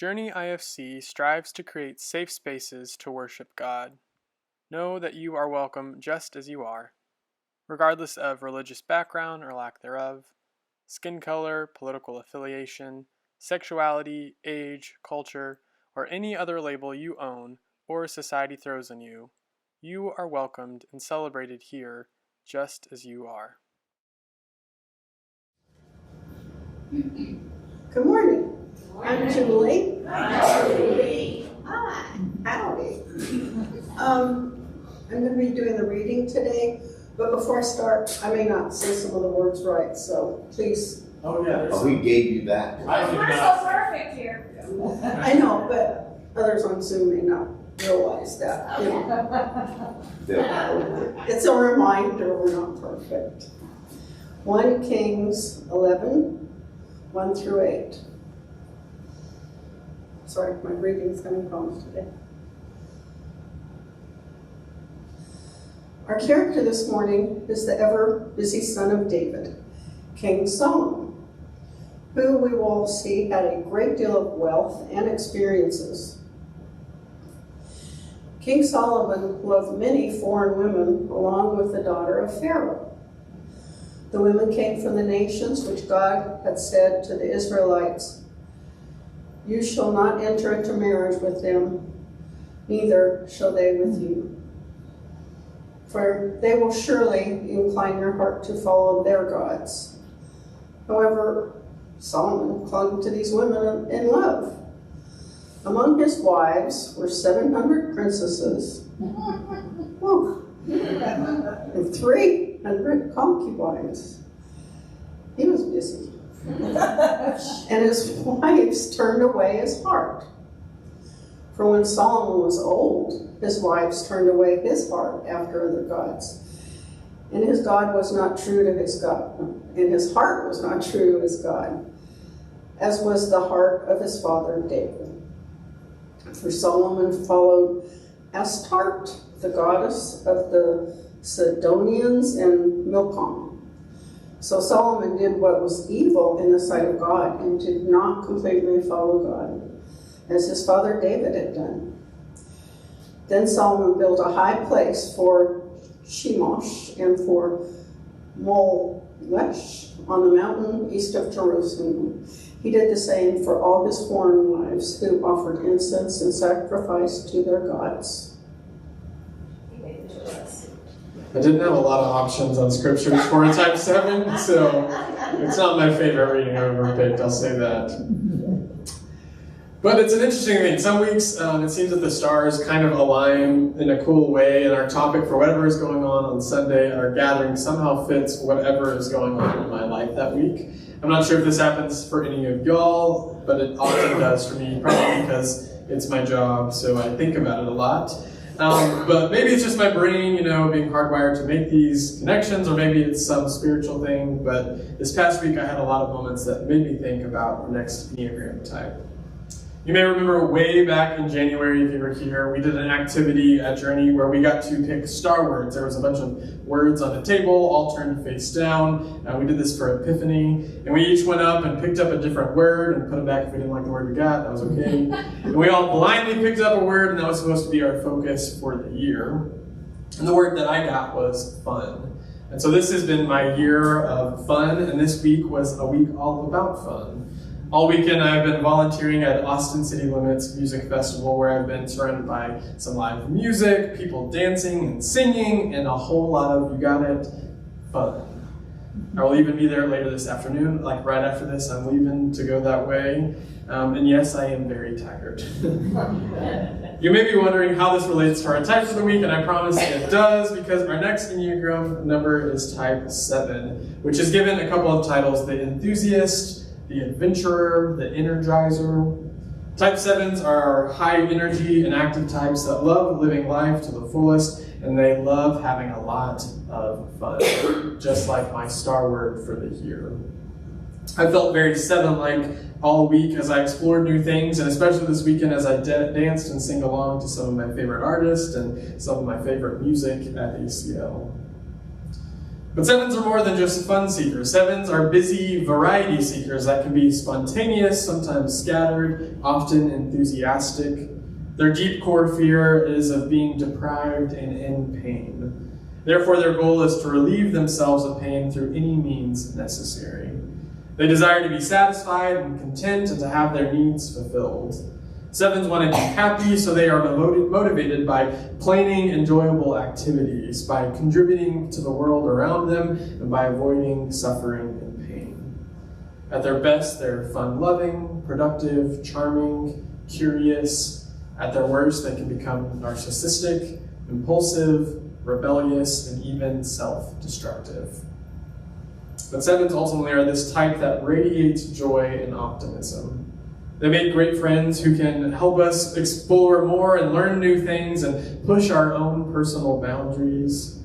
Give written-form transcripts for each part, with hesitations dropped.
Journey IFC strives to create safe spaces to worship God. Know that you are welcome just as you are, regardless of religious background or lack thereof, skin color, political affiliation, sexuality, age, culture, or any other label you own or society throws on you. You are welcomed and celebrated here just as you are. Good morning. I'm Julie. Hi, Julie. Hi. Howdy. I'm going to be doing the reading today, but before I start, I may not say some of the words right, so please. Oh, yeah. Oh, we gave you that. We're so perfect here. I know, but others on Zoom may not realize that. You know. It's a reminder we're not perfect. 1 Kings 11, 1 through 8. Sorry, my reading's coming home today. Our character this morning is the ever-busy son of David, King Solomon, who we will see had a great deal of wealth and experiences. King Solomon loved many foreign women along with the daughter of Pharaoh. The women came from the nations which God had said to the Israelites, "You shall not enter into marriage with them, neither shall they with you. For they will surely incline your heart to follow their gods." However, Solomon clung to these women in love. Among his wives were 700 princesses and 300 concubines. He was busy. And his wives turned away his heart. For when Solomon was old, his wives turned away his heart after other gods. And his God was not true to his God, and his heart was not true to his God, as was the heart of his father David. For Solomon followed Astarte, the goddess of the Sidonians, and Milcom. So Solomon did what was evil in the sight of God and did not completely follow God, as his father David had done. Then Solomon built a high place for Chemosh and for Molech on the mountain east of Jerusalem. He did the same for all his foreign wives who offered incense and sacrifice to their gods. I didn't have a lot of options on scriptures for a type 7, so it's not my favorite reading I've ever picked, I'll say that. But it's an interesting thing. Some weeks it seems that the stars kind of align in a cool way, and our topic for whatever is going on Sunday at our gathering somehow fits whatever is going on in my life that week. I'm not sure if this happens for any of y'all, but it often does for me, probably because it's my job, so I think about it a lot. But maybe it's just my brain, being hardwired to make these connections, or maybe it's some spiritual thing. But this past week I had a lot of moments that made me think about our next Enneagram type. You may remember way back in January, if you were here, we did an activity at Journey where we got to pick star words. There was a bunch of words on a table, all turned face down. We did this for Epiphany, and we each went up and picked up a different word and put it back if we didn't like the word we got. That was okay. And we all blindly picked up a word, and that was supposed to be our focus for the year. And the word that I got was fun. And so this has been my year of fun, and this week was a week all about fun. All weekend I've been volunteering at Austin City Limits Music Festival, where I've been surrounded by some live music, people dancing and singing, and a whole lot of, you got it, fun. I will even be there later this afternoon, like right after this, I'm leaving to go that way. And yes, I am very tired. You may be wondering how this relates to our types of the week, and I promise it does, because our next Enneagram number is type 7, which is given a couple of titles: the Enthusiast, the Adventurer, the Energizer. Type 7s are high energy and active types that love living life to the fullest, and they love having a lot of fun, just like my star word for the year. I felt very 7-like all week as I explored new things, and especially this weekend as I danced and sang along to some of my favorite artists and some of my favorite music at ACL. But sevens are more than just fun seekers. Sevens are busy variety seekers that can be spontaneous, sometimes scattered, often enthusiastic. Their deep core fear is of being deprived and in pain. Therefore, their goal is to relieve themselves of pain through any means necessary. They desire to be satisfied and content and to have their needs fulfilled. Sevens want to be happy, so they are motivated by planning enjoyable activities, by contributing to the world around them, and by avoiding suffering and pain. At their best, they're fun-loving, productive, charming, curious. At their worst, they can become narcissistic, impulsive, rebellious, and even self-destructive. But sevens ultimately are this type that radiates joy and optimism. They make great friends who can help us explore more and learn new things and push our own personal boundaries.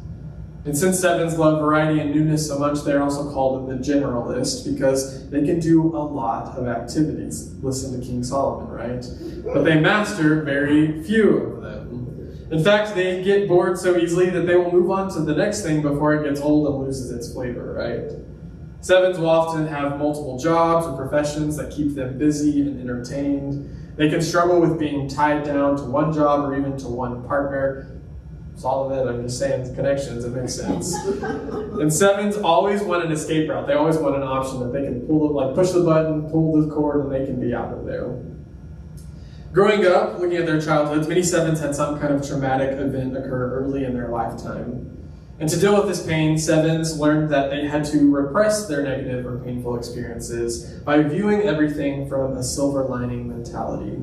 And since sevens love variety and newness so much, they're also called the generalist because they can do a lot of activities. Listen to King Solomon, right? But they master very few of them. In fact, they get bored so easily that they will move on to the next thing before it gets old and loses its flavor, right? Sevens will often have multiple jobs or professions that keep them busy and entertained. They can struggle with being tied down to one job or even to one partner. It's all of it, I'm just saying connections, it makes sense. And sevens always want an escape route. They always want an option that they can push the button, pull the cord, and they can be out of there. Growing up, looking at their childhoods, many sevens had some kind of traumatic event occur early in their lifetime. And to deal with this pain, sevens learned that they had to repress their negative or painful experiences by viewing everything from a silver lining mentality.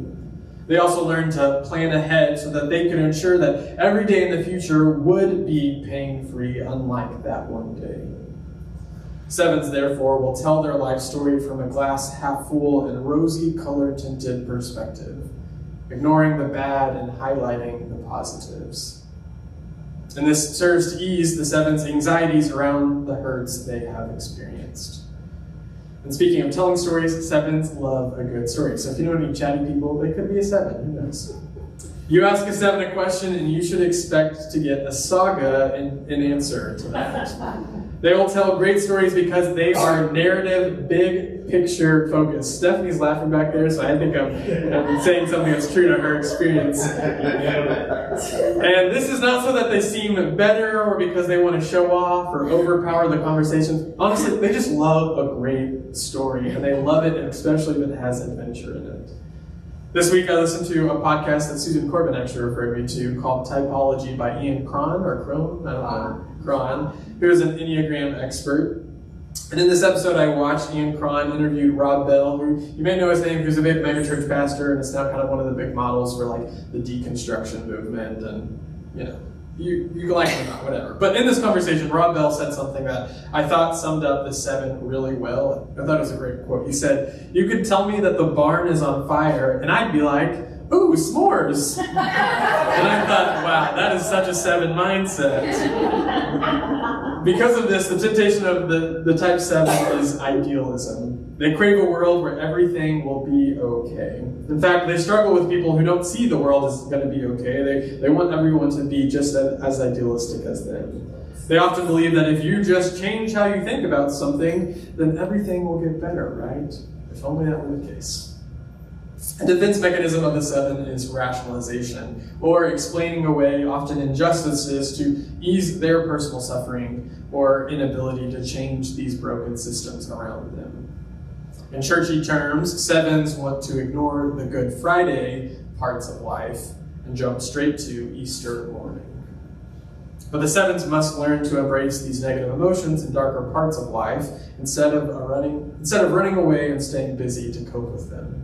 They also learned to plan ahead so that they could ensure that every day in the future would be pain-free, unlike that one day. Sevens, therefore, will tell their life story from a glass half full and rosy color-tinted perspective, ignoring the bad and highlighting the positives. And this serves to ease the sevens' anxieties around the hurts they have experienced. And speaking of telling stories, sevens love a good story. So if you know any chatty people, they could be a seven, who knows? You ask a seven a question and you should expect to get a saga in answer to that. They will tell great stories because they are narrative, big picture focused. Stephanie's laughing back there, so I think I'm saying something that's true to her experience. And this is not so that they seem better or because they want to show off or overpower the conversation. Honestly, they just love a great story, and they love it, especially if it has adventure in it. This week I listened to a podcast that Susan Corbin actually referred me to called Typology by Ian Cron, or Crone, I don't know, Cron, who is an Enneagram expert. And in this episode I watched Ian Cron interviewed Rob Bell, who you may know his name, who's a big megachurch pastor, and is now kind of one of the big models for like the deconstruction movement, and you know, you can like him or not, whatever. But in this conversation, Rob Bell said something that I thought summed up the seven really well. I thought it was a great quote. He said, "You could tell me that the barn is on fire, and I'd be like, ooh, s'mores." And I thought, wow, that is such a seven mindset. Because of this, the temptation of the type 7 is idealism. They crave a world where everything will be okay. In fact, they struggle with people who don't see the world as going to be okay. They want everyone to be just as idealistic as them. They often believe that if you just change how you think about something, then everything will get better, right? If only that were the case. A defense mechanism of the 7 is rationalization, or explaining away often injustices to ease their personal suffering or inability to change these broken systems around them. In churchy terms, 7s want to ignore the Good Friday parts of life and jump straight to Easter morning. But the 7s must learn to embrace these negative emotions and darker parts of life instead of running away and staying busy to cope with them.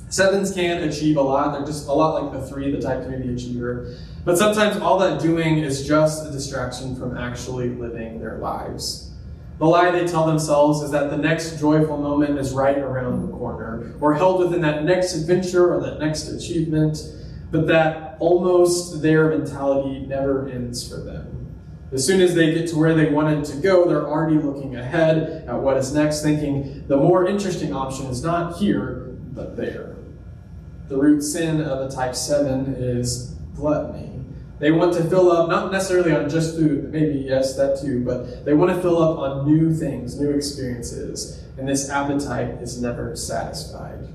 7s can achieve a lot. They're just a lot like the 3, the type 3, the achiever. But sometimes all that doing is just a distraction from actually living their lives. The lie they tell themselves is that the next joyful moment is right around the corner, or held within that next adventure or that next achievement, but that almost their mentality never ends for them. As soon as they get to where they wanted to go, they're already looking ahead at what is next, thinking the more interesting option is not here, but there. The root sin of a type 7 is gluttony, They want to fill up, not necessarily on just food, maybe yes, that too, but they want to fill up on new things, new experiences, and this appetite is never satisfied.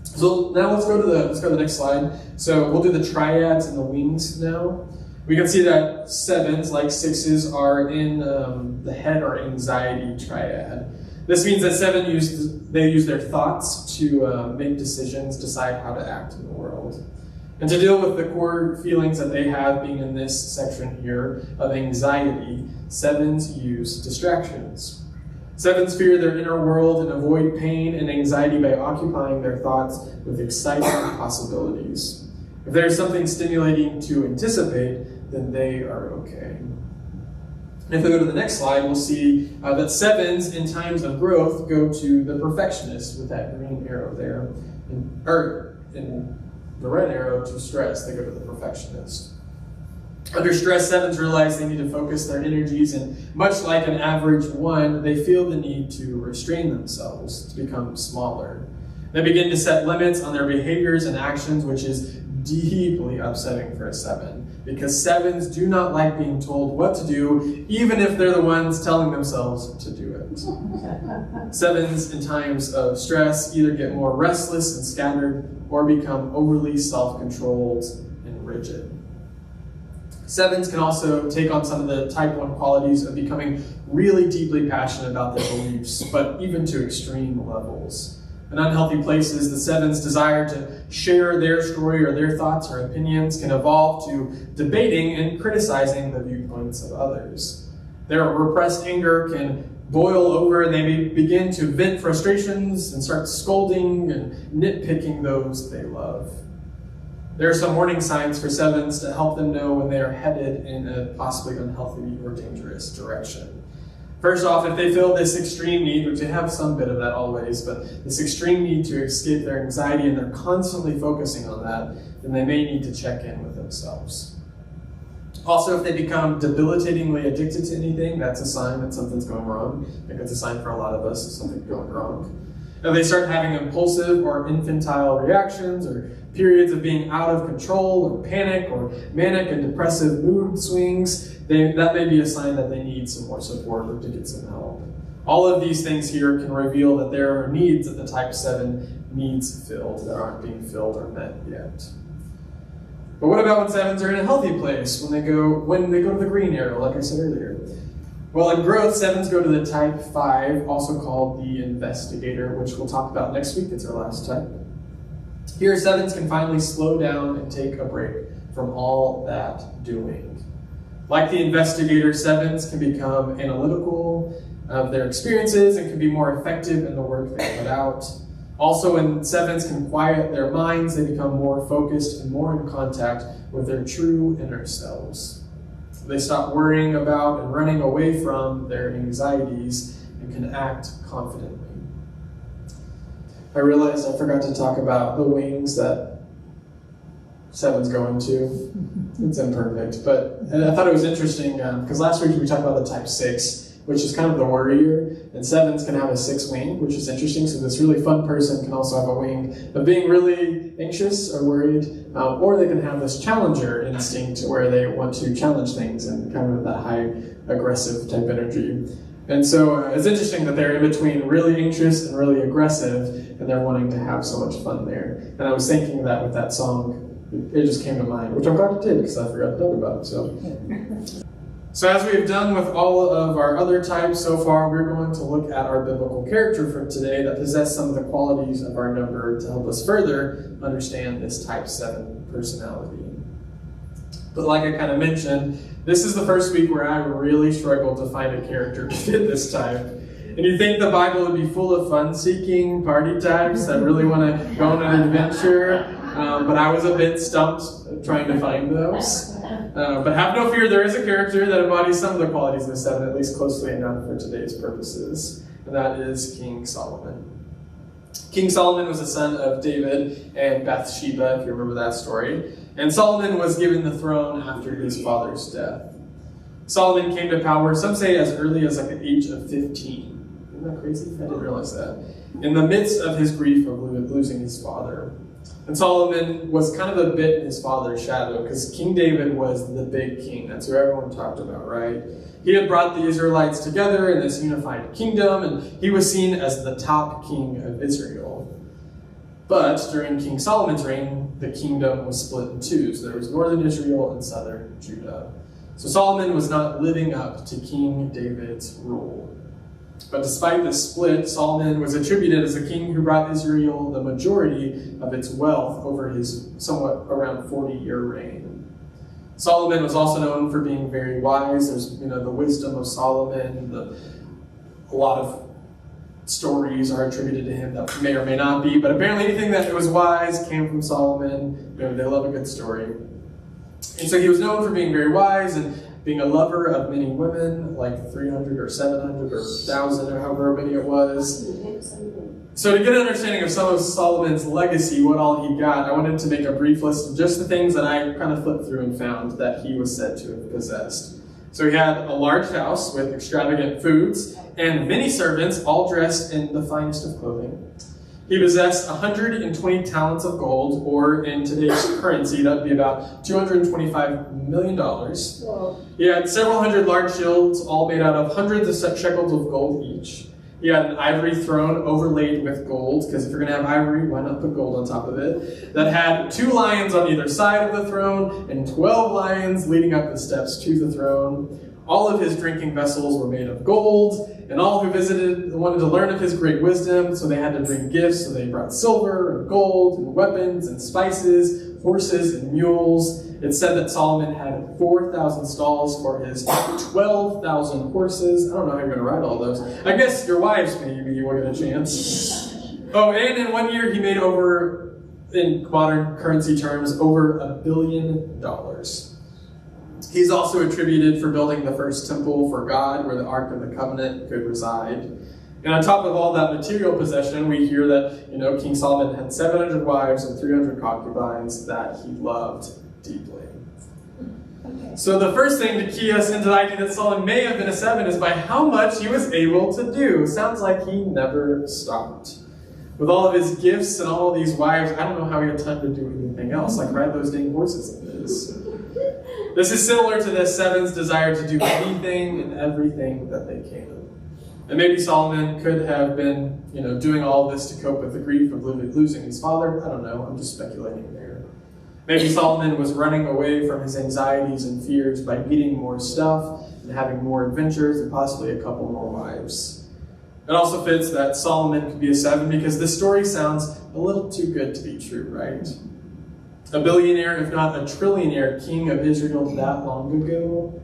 So now let's go to the next slide. So we'll do the triads and the wings now. We can see that 7s, like 6s, are in the head or anxiety triad. This means that 7 use their thoughts to make decisions, decide how to act in the world. And to deal with the core feelings that they have being in this section here of anxiety, 7s use distractions. 7s fear their inner world and avoid pain and anxiety by occupying their thoughts with exciting possibilities. If there is something stimulating to anticipate, then they are okay. And if we go to the next slide, we'll see that 7s in times of growth go to the perfectionist with that green arrow there. And the red arrow to stress, they go to the perfectionist. Under stress, 7s realize they need to focus their energies, and much like an average 1, they feel the need to restrain themselves, to become smaller. They begin to set limits on their behaviors and actions, which is deeply upsetting for a 7, because 7s do not like being told what to do, even if they're the ones telling themselves to do it. 7s in times of stress either get more restless and scattered, or become overly self-controlled and rigid. 7s can also take on some of the type 1 qualities of becoming really deeply passionate about their beliefs, but even to extreme levels. In unhealthy places, the 7's desire to share their story or their thoughts or opinions can evolve to debating and criticizing the viewpoints of others. Their repressed anger can boil over, and they may begin to vent frustrations and start scolding and nitpicking those they love. There are some warning signs for 7s to help them know when they are headed in a possibly unhealthy or dangerous direction. First off, if they feel this extreme need, which they have some bit of that always, but this extreme need to escape their anxiety and they're constantly focusing on that, then they may need to check in with themselves. Also, if they become debilitatingly addicted to anything, that's a sign that something's going wrong. I think that's a sign for a lot of us that something's going wrong. If they start having impulsive or infantile reactions, or periods of being out of control, or panic, or manic and depressive mood swings, that may be a sign that they need some more support or to get some help. All of these things here can reveal that there are needs that the type 7 needs filled that aren't being filled or met yet. But what about when 7s are in a healthy place, when they go to the green arrow, like I said earlier? Well, in growth, 7s go to the type 5, also called the investigator, which we'll talk about next week. It's our last type. Here, 7s can finally slow down and take a break from all that doing. Like the investigator, 7s can become analytical of their experiences and can be more effective in the work they put out. Also, when 7s can quiet their minds, they become more focused and more in contact with their true inner selves. They stop worrying about and running away from their anxieties and can act confidently. I realized I forgot to talk about the wings that 7's go into. It's imperfect, but I thought it was interesting because last week we talked about the type 6, which is kind of the worrier, and 7s can have a 6 wing, which is interesting. So this really fun person can also have a wing of being really anxious or worried, or they can have this challenger instinct where they want to challenge things and kind of that high aggressive type energy. And so it's interesting that they're in between really anxious and really aggressive, and they're wanting to have so much fun there. And I was thinking that with that song, it just came to mind, which I'm glad it did because I forgot to talk about it. So as we've done with all of our other types so far, we're going to look at our biblical character for today that possess some of the qualities of our number to help us further understand this type 7 personality. But like I kind of mentioned, this is the first week where I really struggled to find a character to fit this type. And you think the Bible would be full of fun-seeking party types that really want to go on an adventure, but I was a bit stumped trying to find those. But have no fear, there is a character that embodies some of the qualities of the 7, at least closely enough for today's purposes, and that is King Solomon. King Solomon was the son of David and Bathsheba, if you remember that story. And Solomon was given the throne after his father's death. Solomon came to power, some say as early as the age of 15. Isn't that crazy? I didn't realize that. In the midst of his grief of losing his father. And Solomon was kind of a bit in his father's shadow because King David was the big king. That's who everyone talked about, right? He had brought the Israelites together in this unified kingdom, and he was seen as the top king of Israel. But during King Solomon's reign, the kingdom was split in two. So there was northern Israel and southern Judah. So Solomon was not living up to King David's rule. But despite this split, Solomon was attributed as a king who brought Israel the majority of its wealth over his somewhat around 40-year reign. Solomon was also known for being very wise. There's, the wisdom of Solomon. A lot of stories are attributed to him that may or may not be, but apparently anything that was wise came from Solomon. They love a good story. And so he was known for being very wise and being a lover of many women, like 300 or 700 or 1,000 or however many it was. So to get an understanding of some of Solomon's legacy, what all he got, I wanted to make a brief list of just the things that I kind of flipped through and found that he was said to have possessed. So he had a large house with extravagant foods and many servants, all dressed in the finest of clothing. He possessed 120 talents of gold, or in today's currency, that would be about $225 million. Whoa. He had several hundred large shields, all made out of hundreds of shekels of gold each. He had an ivory throne overlaid with gold, because if you're going to have ivory, why not put gold on top of it? That had 2 lions on either side of the throne, and 12 lions leading up the steps to the throne. All of his drinking vessels were made of gold, and all who visited wanted to learn of his great wisdom, so they had to bring gifts. So they brought silver and gold and weapons and spices, horses and mules. It's said that Solomon had 4,000 stalls for his 12,000 horses. I don't know how you're going to ride all those. I guess your wives maybe you will get a chance. Oh, and in 1 year he made over, in modern currency terms, over $1 billion. He's also attributed for building the first temple for God where the Ark of the Covenant could reside. And on top of all that material possession, we hear that, King Solomon had 700 wives and 300 concubines that he loved deeply. Okay. So the first thing to key us into the idea that Solomon may have been a 7 is by how much he was able to do. Sounds like he never stopped. With all of his gifts and all of these wives, I don't know how he had time to do anything else, like ride those dang horses of his. This is similar to the 7's desire to do anything and everything that they can. And maybe Solomon could have been, doing all this to cope with the grief of losing his father. I don't know. I'm just speculating there. Maybe Solomon was running away from his anxieties and fears by getting more stuff and having more adventures and possibly a couple more wives. It also fits that Solomon could be a 7 because this story sounds a little too good to be true, right? A billionaire, if not a trillionaire, king of Israel that long ago.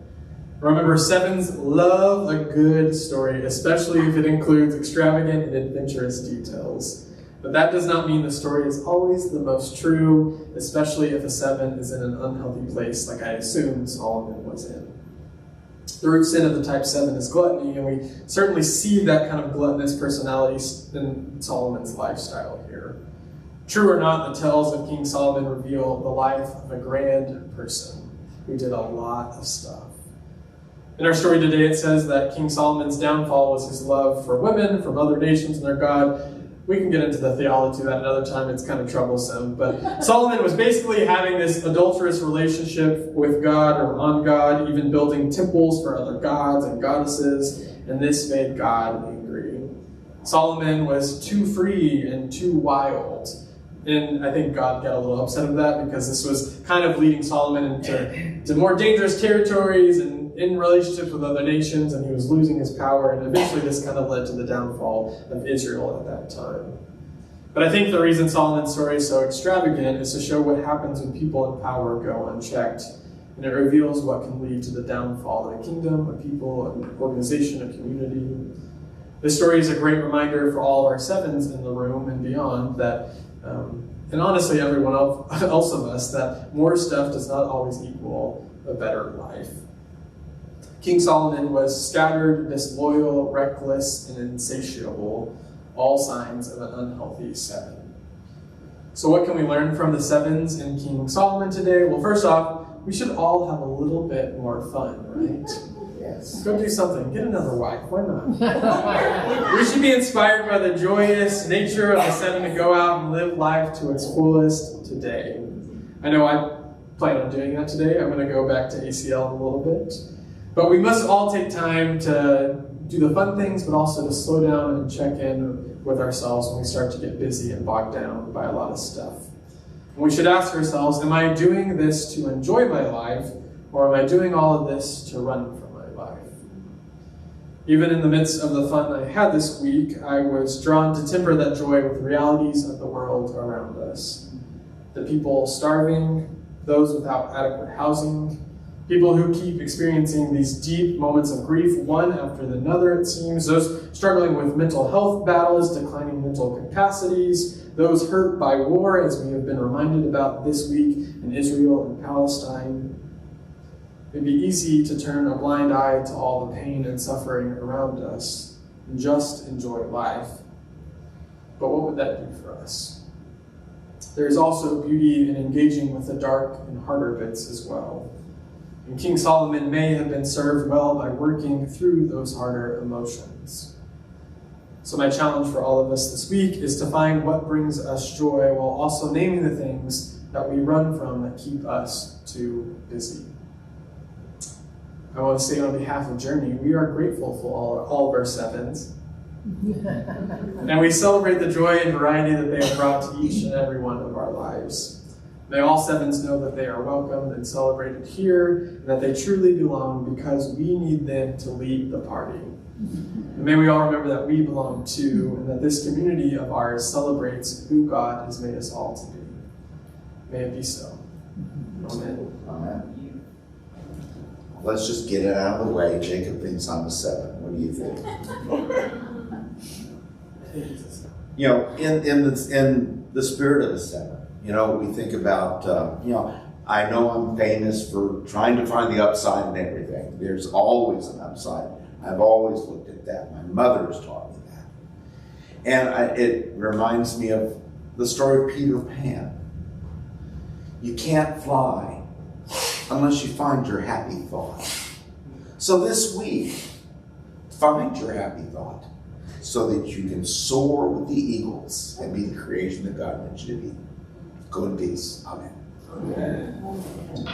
Remember, 7s love a good story, especially if it includes extravagant and adventurous details. But that does not mean the story is always the most true, especially if a 7 is in an unhealthy place, like I assume Solomon was in. The root sin of the type 7 is gluttony, and we certainly see that kind of gluttonous personality in Solomon's lifestyle here. True or not, the tales of King Solomon reveal the life of a grand person who did a lot of stuff. In our story today, it says that King Solomon's downfall was his love for women, from other nations and their God. We can get into the theology of that another time. It's kind of troublesome. But Solomon was basically having this adulterous relationship with God or on God, even building temples for other gods and goddesses, and this made God angry. Solomon was too free and too wild. And I think God got a little upset of that because this was kind of leading Solomon into more dangerous territories and in relationships with other nations, and he was losing his power, and eventually this kind of led to the downfall of Israel at that time. But I think the reason Solomon's story is so extravagant is to show what happens when people in power go unchecked, and it reveals what can lead to the downfall of a kingdom, a people, an organization, a community. This story is a great reminder for all of our 7s in the room and beyond that and honestly, everyone else of us, that more stuff does not always equal a better life. King Solomon was scattered, disloyal, reckless, and insatiable, all signs of an unhealthy 7. So what can we learn from the 7s in King Solomon today? Well, first off, we should all have a little bit more fun, right? Yes. Go do something. Get another wife. Why not? We should be inspired by the joyous nature of the 7 to go out and live life to its fullest today. I know I plan on doing that today. I'm going to go back to ACL in a little bit. But we must all take time to do the fun things, but also to slow down and check in with ourselves when we start to get busy and bogged down by a lot of stuff. And we should ask ourselves, am I doing this to enjoy my life, or am I doing all of this to run from my life? Even in the midst of the fun I had this week, I was drawn to temper that joy with realities of the world around us. The people starving, those without adequate housing, people who keep experiencing these deep moments of grief, one after another, it seems, those struggling with mental health battles, declining mental capacities, those hurt by war, as we have been reminded about this week in Israel and Palestine. It'd be easy to turn a blind eye to all the pain and suffering around us and just enjoy life. But what would that do for us? There's also beauty in engaging with the dark and harder bits as well. And King Solomon may have been served well by working through those harder emotions. So my challenge for all of us this week is to find what brings us joy while also naming the things that we run from that keep us too busy. I want to say on behalf of Journey, we are grateful for all of our 7s. And we celebrate the joy and variety that they have brought to each and every one of our lives. May all 7s know that they are welcomed and celebrated here, and that they truly belong because we need them to lead the party. And may we all remember that we belong too, and that this community of ours celebrates who God has made us all to be. May it be so. Amen. Amen. Let's just get it out of the way. Jacob thinks I'm a 7. What do you think? You know, in the spirit of a 7, you know, we think about, I know I'm famous for trying to find the upside in everything. There's always an upside. I've always looked at that. My mother has taught me that. And it reminds me of the story of Peter Pan. You can't fly unless you find your happy thought. So this week, find your happy thought so that you can soar with the eagles and be the creation that God meant you to be. Go in peace. Amen. Amen.